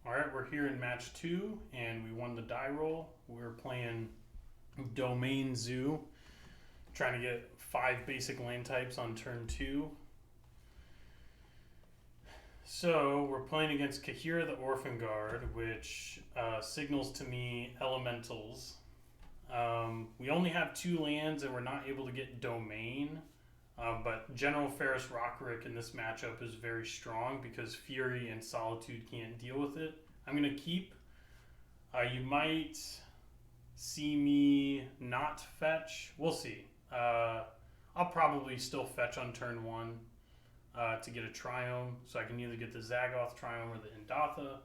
All right, we're here in match 2, and we won the die roll. We're playing Domain Zoo, trying to get 5 basic land types on turn 2. So we're playing against Kahira the Orphan Guard, which signals to me elementals. We only have 2 lands, and we're not able to get Domain. But General Ferris Rockrick in this matchup is very strong because Fury and Solitude can't deal with it. I'm going to keep. You might see me not fetch. We'll see. I'll probably still fetch on turn 1 to get a Triome. So I can either get the Zagoth Triome or the Indatha.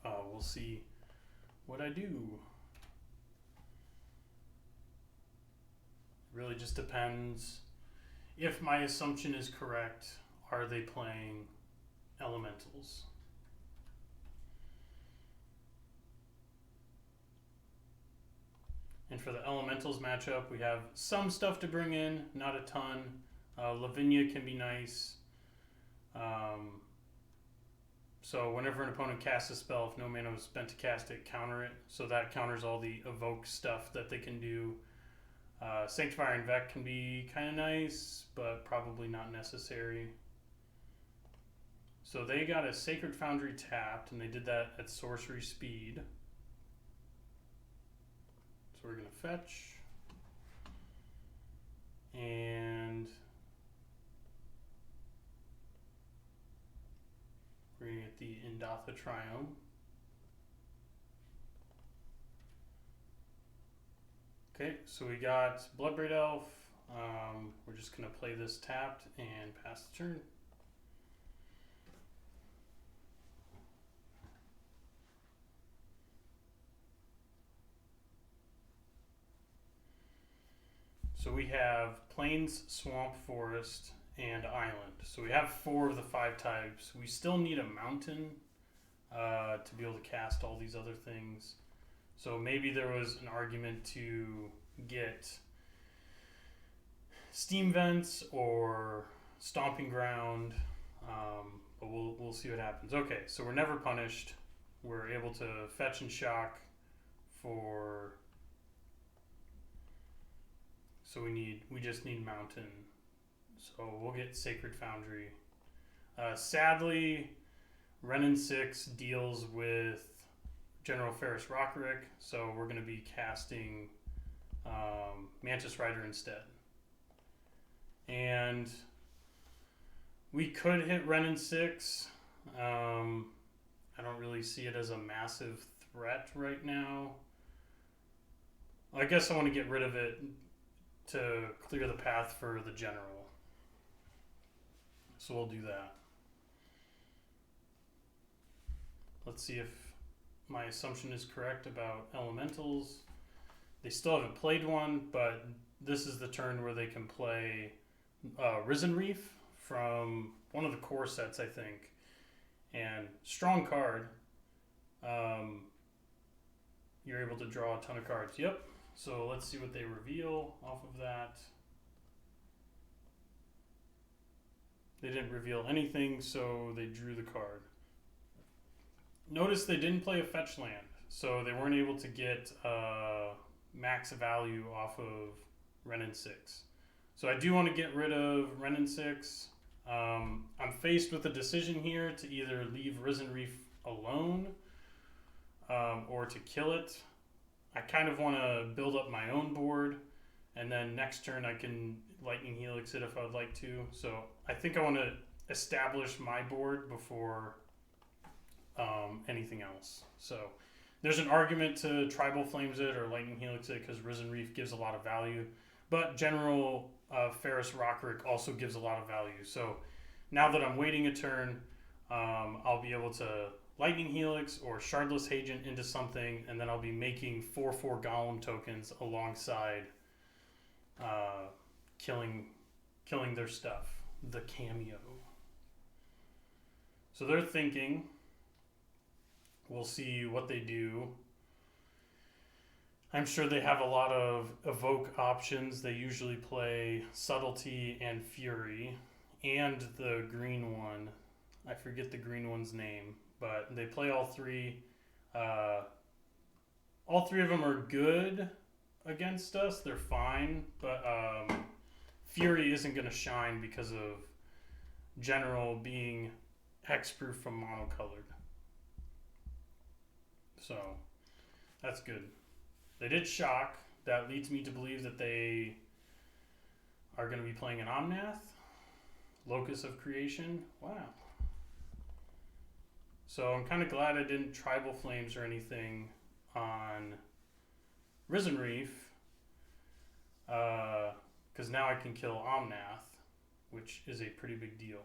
We'll see what I do. It really just depends. If my assumption is correct, are they playing elementals? And for the elementals matchup, we have some stuff to bring in, not a ton. Lavinia can be nice. So whenever an opponent casts a spell, if no mana was spent to cast it, counter it. So that counters all the evoke stuff that they can do. Sanctifying Vect can be kind of nice, but probably not necessary. So they got a Sacred Foundry tapped, and they did that at sorcery speed. So we're going to fetch. And we're going to get the Indatha Triome. Okay, so we got Bloodbraid Elf. We're just going to play this tapped and pass the turn. So we have Plains, Swamp, Forest, and Island. So we have 4 of the 5 types. We still need a mountain to be able to cast all these other things. So maybe there was an argument to get Steam Vents or Stomping Ground, but we'll see what happens. Okay, so we're never punished. We're able to fetch and shock for. So we just need Mountain. So we'll get Sacred Foundry. Sadly, Renin 6 deals with General Ferris Rockrick, so we're going to be casting Mantis Rider instead. And we could hit Renin 6. I don't really see it as a massive threat right now. I guess I want to get rid of it to clear the path for the general. So we'll do that. Let's see if my assumption is correct about elementals. They still haven't played one, but this is the turn where they can play Risen Reef from one of the core sets, I think. And strong card. You're able to draw a ton of cards. Yep. So let's see what they reveal off of that. They didn't reveal anything, so they drew the card. Notice they didn't play a fetch land, so they weren't able to get max value off of Renin 6. So I do want to get rid of Renin 6. I'm faced with a decision here to either leave Risen Reef alone or to kill it. I kind of want to build up my own board, and then next turn I can Lightning Helix it if I would like to. So I think I want to establish my board before anything else. So there's an argument to Tribal Flames it or Lightning Helix it because Risen Reef gives a lot of value, but General Ferris Rockrick also gives a lot of value. So now that I'm waiting a turn, I'll be able to Lightning Helix or Shardless Agent into something, and then I'll be making 4/4 Golem tokens alongside killing their stuff, the cameo. So they're thinking. We'll see what they do. I'm sure they have a lot of evoke options. They usually play Subtlety and Fury and the green one. I forget the green one's name, but they play all three. Uh, all three of them are good against us. They're fine, but Fury isn't going to shine because of General being hexproof from monocolored. So that's good. They did shock. That leads me to believe that they are going to be playing an Omnath. Locus of Creation. Wow. So I'm kind of glad I didn't Tribal Flames or anything on Risen Reef. Because now I can kill Omnath, which is a pretty big deal.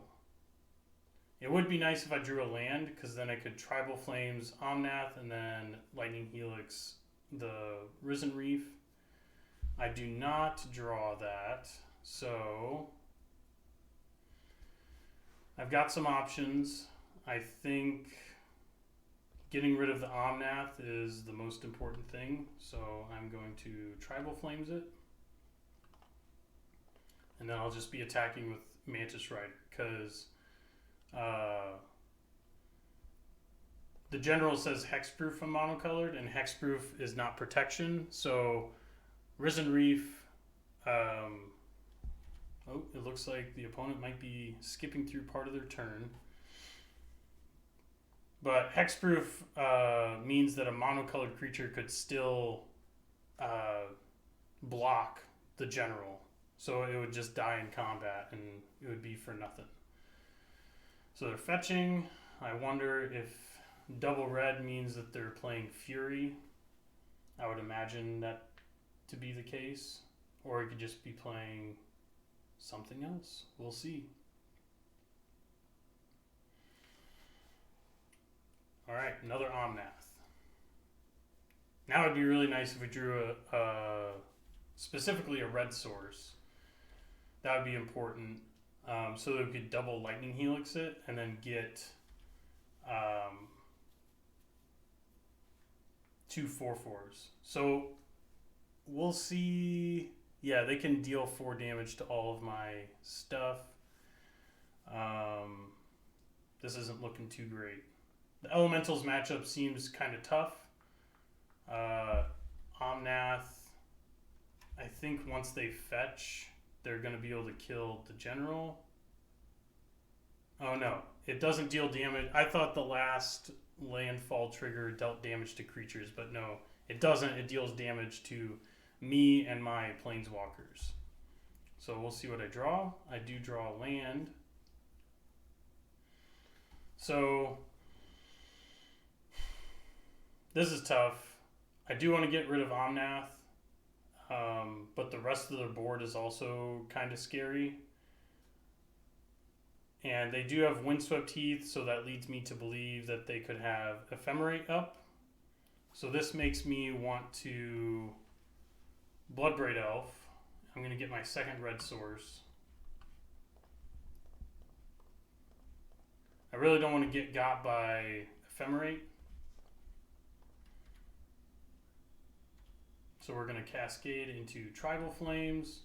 It would be nice if I drew a land, because then I could Tribal Flames Omnath and then Lightning Helix the Risen Reef. I do not draw that, so I've got some options. I think getting rid of the Omnath is the most important thing, so I'm going to Tribal Flames it. And then I'll just be attacking with Mantis Rider, because the General says hexproof from monocolored, and hexproof is not protection. So Risen Reef, it looks like the opponent might be skipping through part of their turn. But hexproof means that a monocolored creature could still block the General. So it would just die in combat and it would be for nothing. So they're fetching. I wonder if double red means that they're playing Fury. I would imagine that to be the case. Or it could just be playing something else. We'll see. Alright, another Omnath. Now it'd be really nice if we drew specifically a red source. That would be important. So that we could double Lightning Helix it and then get 2 4/4s. So we'll see. Yeah, they can deal 4 damage to all of my stuff. This isn't looking too great. The Elementals matchup seems kind of tough. Omnath, I think once they fetch, they're going to be able to kill the General. Oh no, it doesn't deal damage. I thought the last landfall trigger dealt damage to creatures, but no, it doesn't. It deals damage to me and my Planeswalkers. So we'll see what I draw. I do draw land. So this is tough. I do want to get rid of Omnath, but the rest of the board is also kind of scary. And they do have Windswept Heath, so that leads me to believe that they could have Ephemerate up. So this makes me want to Bloodbraid Elf. I'm going to get my second red source. I really don't want to get got by Ephemerate. So we're going to Cascade into Tribal Flames.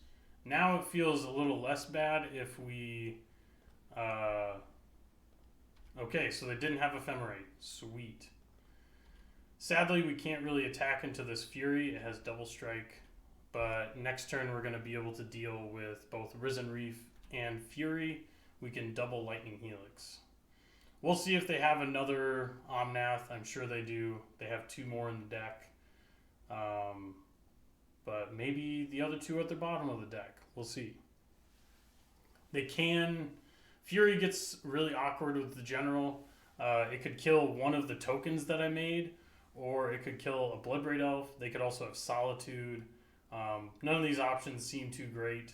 Now it feels a little less bad if we... okay, so they didn't have Ephemerate. Sweet. Sadly, we can't really attack into this Fury. It has double strike. But next turn, we're going to be able to deal with both Risen Reef and Fury. We can double Lightning Helix. We'll see if they have another Omnath. I'm sure they do. They have 2 more in the deck. But maybe the other 2 at the bottom of the deck. We'll see. They can... Fury gets really awkward with the General. It could kill one of the tokens that I made, or it could kill a Bloodbraid Elf. They could also have Solitude. None of these options seem too great,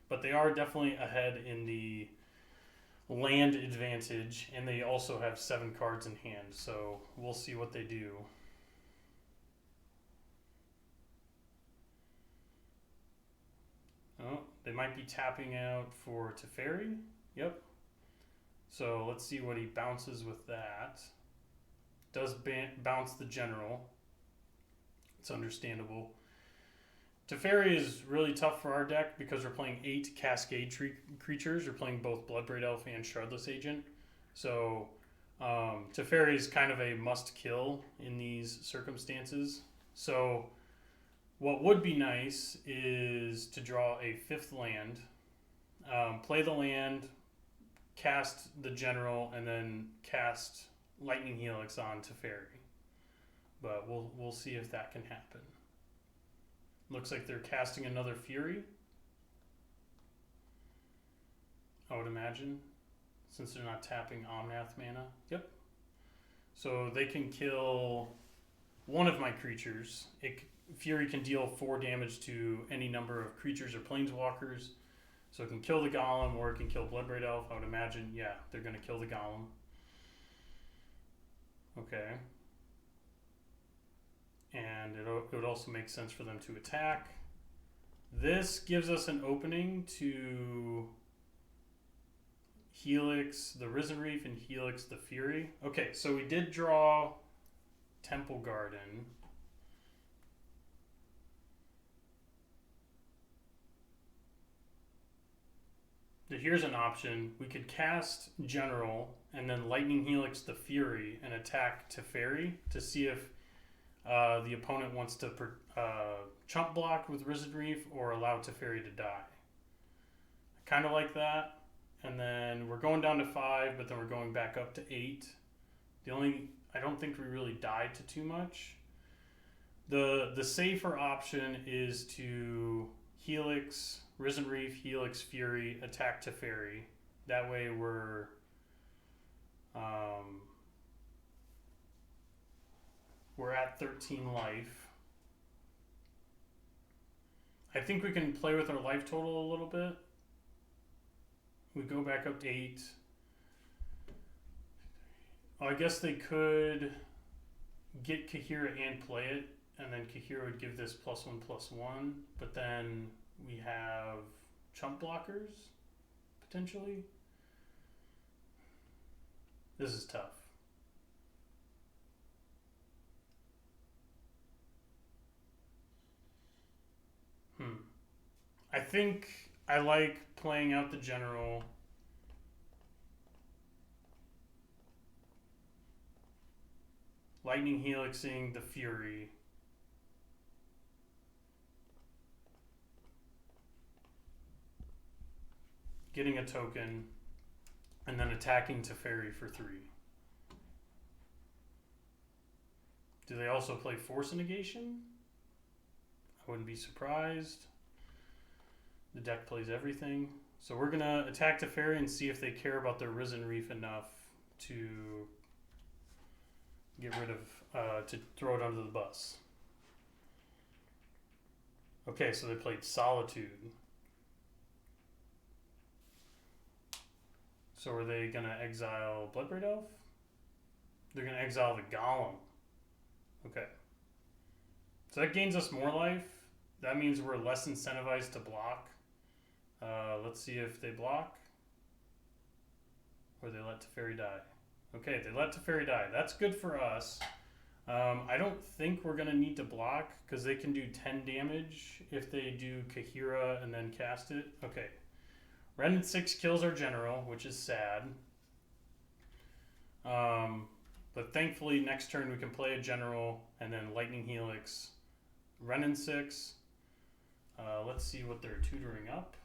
but they are definitely ahead in the land advantage, and they also have 7 cards in hand, so we'll see what they do. Oh, they might be tapping out for Teferi. Yep. So let's see what he bounces with that. Does bounce the General. It's understandable. Teferi is really tough for our deck because we're playing 8 Cascade creatures. We're playing both Bloodbraid Elf and Shardless Agent. So Teferi is kind of a must kill in these circumstances. So what would be nice is to draw a 5th land, play the land, cast the general, and then cast Lightning Helix on Teferi. But we'll see if that can happen. Looks like they're casting another Fury, I would imagine, since they're not tapping Omnath mana. Yep. So they can kill one of my creatures. Fury can deal 4 damage to any number of creatures or planeswalkers. So it can kill the Golem, or it can kill Bloodbraid Elf. I would imagine, yeah, they're going to kill the Golem. Okay. And it would also make sense for them to attack. This gives us an opening to Helix the Risen Reef and Helix the Fury. Okay, so we did draw Temple Garden. Here's an option. We could cast General and then Lightning Helix the Fury and attack Teferi to see if the opponent wants to chump block with Risen Reef or allow Teferi to die. Kind of like that. And then we're going down to 5, but then we're going back up to 8. I don't think we really died to too much. The safer option is to Helix, Risen Reef, Helix, Fury, attack Teferi. That way we're at 13 life. I think we can play with our life total a little bit. We go back up to 8. I guess they could get Kahira and play it, and then Kahira would give this +1/+1, but then we have chump blockers, potentially. This is tough. I think I like playing out the general. Lightning Helixing the Fury. Getting a token. And then attacking Teferi for 3. Do they also play Force Negation? I wouldn't be surprised. The deck plays everything. So we're going to attack Teferi and see if they care about their Risen Reef enough to get rid of, to throw it under the bus. Okay, so they played Solitude. So are they going to exile Bloodbraid Elf? They're going to exile the Golem. Okay. So that gains us more life. That means we're less incentivized to block. Let's see if they block. Or they let Teferi die. Okay, they let Teferi die. That's good for us. I don't think we're going to need to block because they can do 10 damage if they do Kahira and then cast it. Okay. Renin 6 kills our general, which is sad. But thankfully, next turn we can play a general and then Lightning Helix. Renin 6. Let's see what they're tutoring up.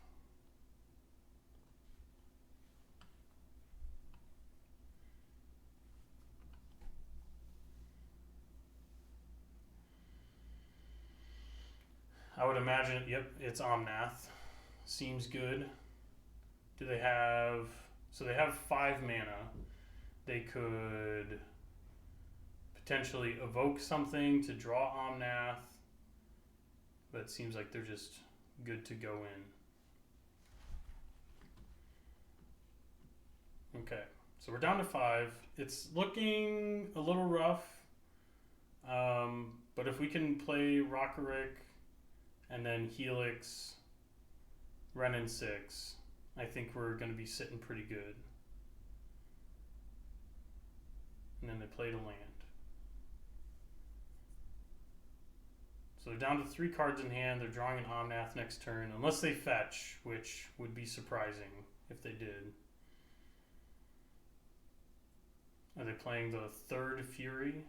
I would imagine, yep, it's Omnath. Seems good. Do they have... So they have 5 mana. They could potentially evoke something to draw Omnath. But it seems like they're just good to go in. Okay, so we're down to 5. It's looking a little rough. But if we can play Rockerick and then Helix, Renin 6, I think we're going to be sitting pretty good. And then they played a land. So they're down to 3 cards in hand. They're drawing an Omnath next turn, unless they fetch, which would be surprising if they did. Are they playing the third Fury?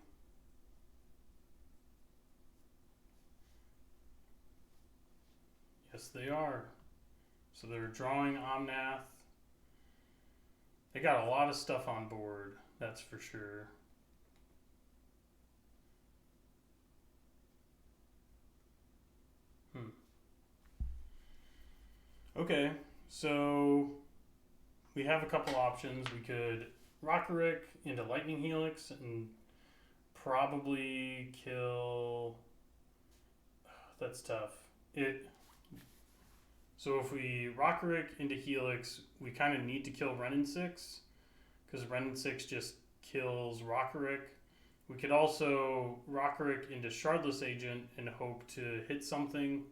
Yes, they are. So they're drawing Omnath. They got a lot of stuff on board, that's for sure. Okay, so we have a couple options. We could Rockerick into Lightning Helix and probably kill. That's tough. So if we Rockerick into Helix, we kind of need to kill Renin 6 because Renin 6 just kills Rockerick. We could also Rockerick into Shardless Agent and hope to hit something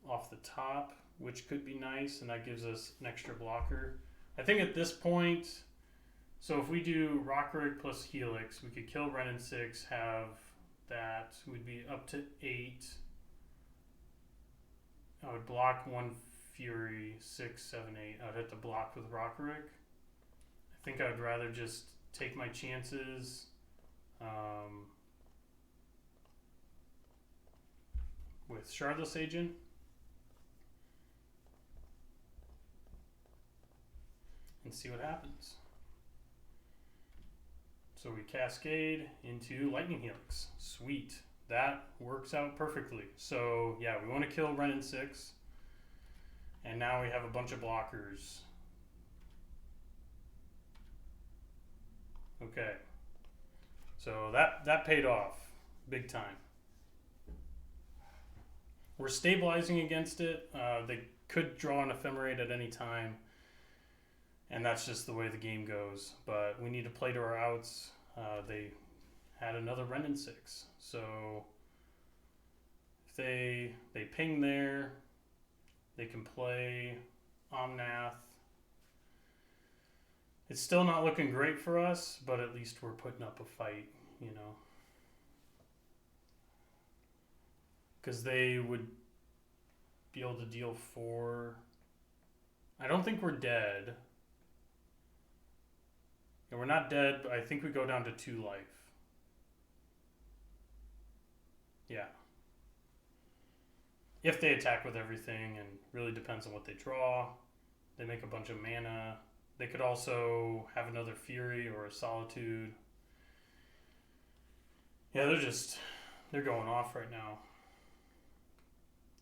off the top, which could be nice, and that gives us an extra blocker. I think at this point, so if we do Rockerick plus Helix, we could kill Renin 6, have that, we'd be up to 8. I would block 1 Fury, 6, 7, 8. I'd have to block with Rockerick. I think I'd rather just take my chances. With Shardless Agent. And see what happens. So we cascade into Lightning Helix. Sweet. That works out perfectly. So yeah, we want to kill Renin 6. And now we have a bunch of blockers. Okay. So that paid off big time. We're stabilizing against it. They could draw an Ephemerate at any time. And that's just the way the game goes. But we need to play to our outs. They had another Renin 6. So if they ping there, they can play Omnath. It's still not looking great for us, but at least we're putting up a fight, you know. Because they would be able to deal 4. I don't think we're dead. And we're not dead, but I think we go down to 2 life. Yeah. If they attack with everything, and really depends on what they draw. They make a bunch of mana. They could also have another Fury or a Solitude. Yeah, they're going off right now.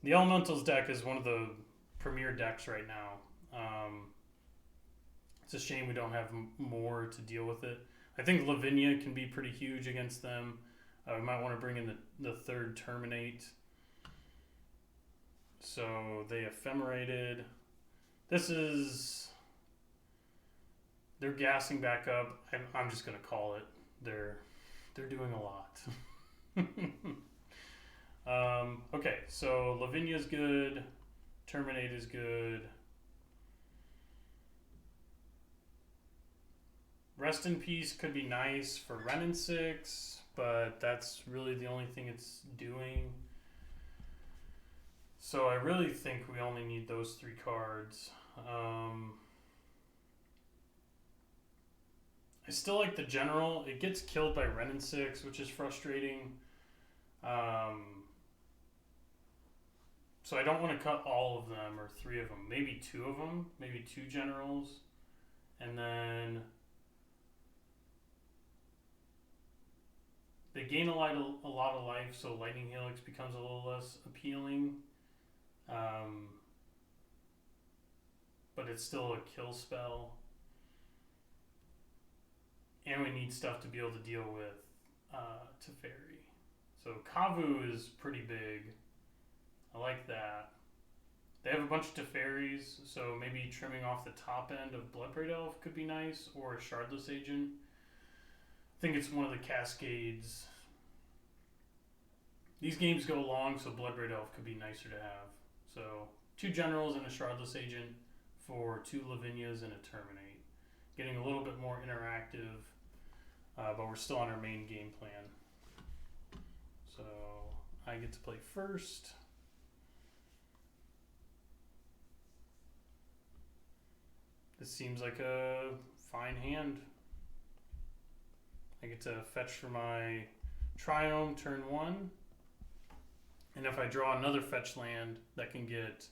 The Elementals deck is one of the premier decks right now. It's a shame we don't have more to deal with it. I think Lavinia can be pretty huge against them. We might want to bring in the third Terminate. So they Ephemerated. They're gassing back up. I'm just gonna call it. They're doing a lot. Okay, so Lavinia's good. Terminate is good. Rest in Peace could be nice for Renin 6, but that's really the only thing it's doing. So I really think we only need those 3 cards. I still like the General. It gets killed by Renin 6, which is frustrating. So I don't want to cut all of them or 3 of them. Maybe 2 of them. Maybe 2 Generals. And then they gain a lot of life, so Lightning Helix becomes a little less appealing. But it's still a kill spell. And we need stuff to be able to deal with Teferi. So Kavu is pretty big. I like that. They have a bunch of Teferis, so maybe trimming off the top end of Bloodbraid Elf could be nice, or a Shardless Agent. I think it's one of the Cascades. These games go long, so Bloodbraid Elf could be nicer to have. So 2 Generals and a Shardless Agent for 2 Lavinias and a Terminate. Getting a little bit more interactive, but we're still on our main game plan. So I get to play first. This seems like a fine hand. I get to fetch for my Triome turn 1. And if I draw another fetch land that can get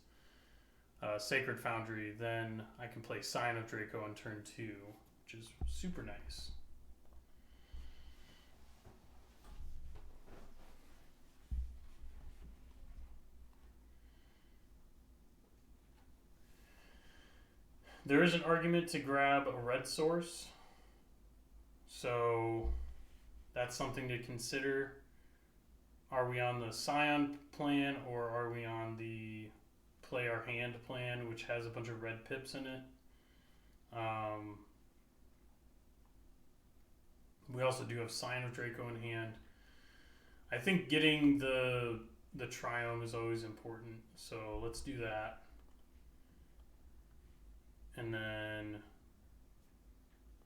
Sacred Foundry, then I can play Scion of Draco on turn 2, which is super nice. There is an argument to grab a red source, so that's something to consider. Are we on the Scion plan, or are we on the play our hand plan, which has a bunch of red pips in it? We also do have Scion of Draco in hand. I think getting the Triome is always important, so let's do that. And then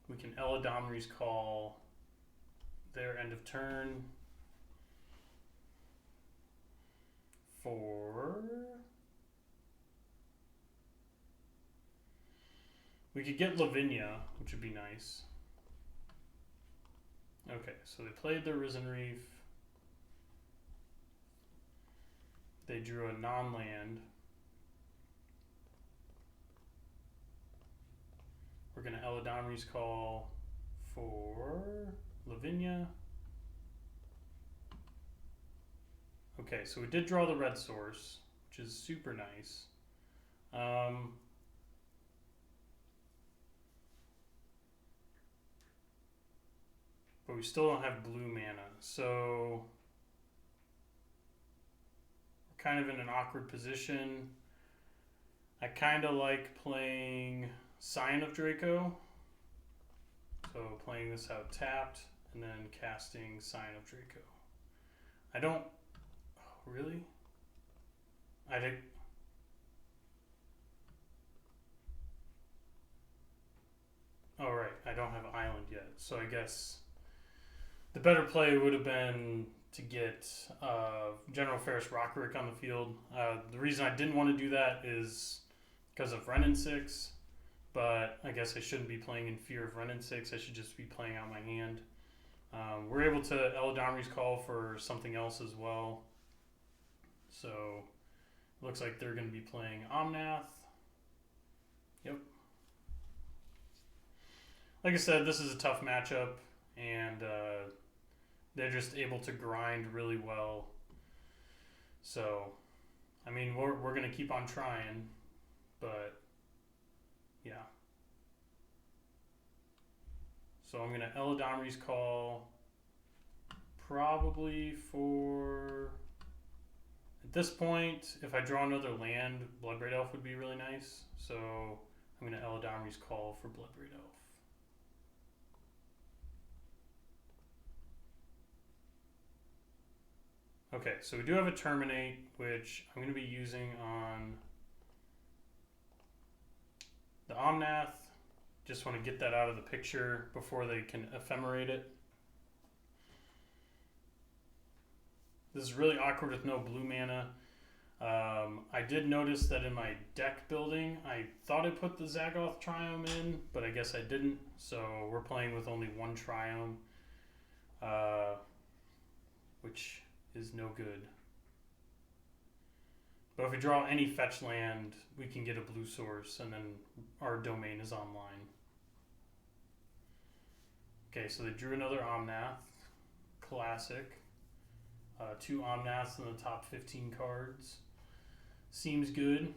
we can Eladamri's Call their end of turn for... We could get Lavinia, which would be nice. Okay, so they played their Risen Reef. They drew a non-land. We're going to Eladamri's Call for Lavinia. Okay, so we did draw the red source, which is super nice. But we still don't have blue mana, so we're kind of in an awkward position. I kind of like playing Scion of Draco, so playing this out tapped and then casting Scion of Draco. I don't really. I think. Oh right, I don't have Island yet, so I guess the better play would have been to get General Ferris Rockrick on the field. The reason I didn't want to do that is because of Wrenn and 6, but I guess I shouldn't be playing in fear of Wrenn and 6. I should just be playing out my hand. We're able to Eladamri's Call for something else as well. So it looks like they're going to be playing Omnath. Yep. Like I said, this is a tough matchup, and they're just able to grind really well. So, I mean, we're going to keep on trying, but yeah. So I'm going to Eladamri's Call probably for... At this point, if I draw another land, Bloodbraid Elf would be really nice. So I'm going to Eladamri's Call for Bloodbraid Elf. Okay, so we do have a Terminate, which I'm going to be using on the Omnath. Just want to get that out of the picture before they can ephemerate it. This is really awkward with no blue mana. I did notice that in my deck building, I thought I put the Zagoth Triome in, but I guess I didn't. So we're playing with only one Triome, which is no good. But if we draw any fetch land, we can get a blue source, and then our domain is online. Okay, so they drew another Omnath. Classic. 2 Omnaths in the top 15 cards. Seems good.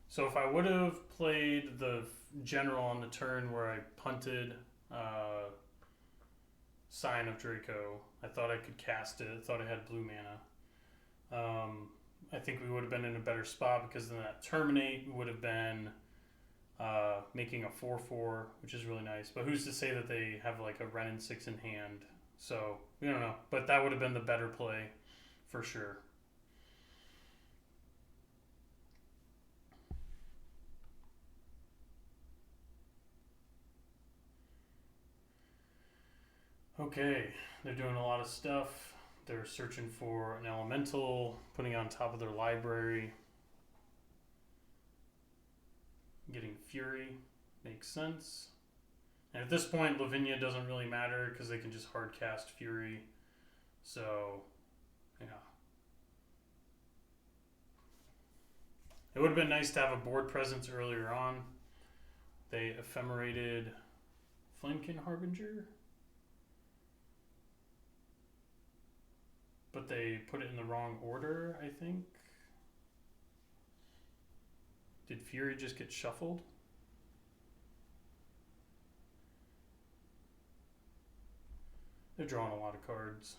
So if I would have played the general on the turn where I punted Scion of Draco, I thought I could cast it. I thought I had blue mana. I think we would have been in a better spot, because then that Terminate would have been making a 4/4, which is really nice. But who's to say that they have like a Wrenn and 6 in hand? So we don't know. But that would have been the better play for sure. Okay, they're doing a lot of stuff. They're searching for an elemental, putting it on top of their library. Getting Fury makes sense. And at this point, Lavinia doesn't really matter because they can just hard cast Fury. So, yeah. It would have been nice to have a board presence earlier on. They ephemerated Flamekin Harbinger. But they put it in the wrong order, I think. Did Fury just get shuffled? They're drawing a lot of cards.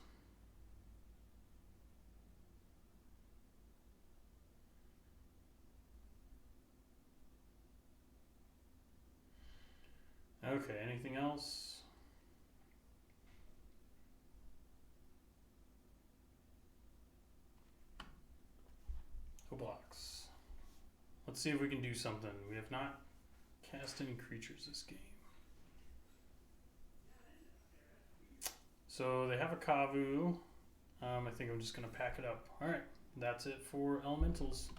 Okay, anything else? Blocks. Let's see if we can do something. We have not cast any creatures this game. So they have a Kavu. I think I'm just going to pack it up. Alright, that's it for Elementals.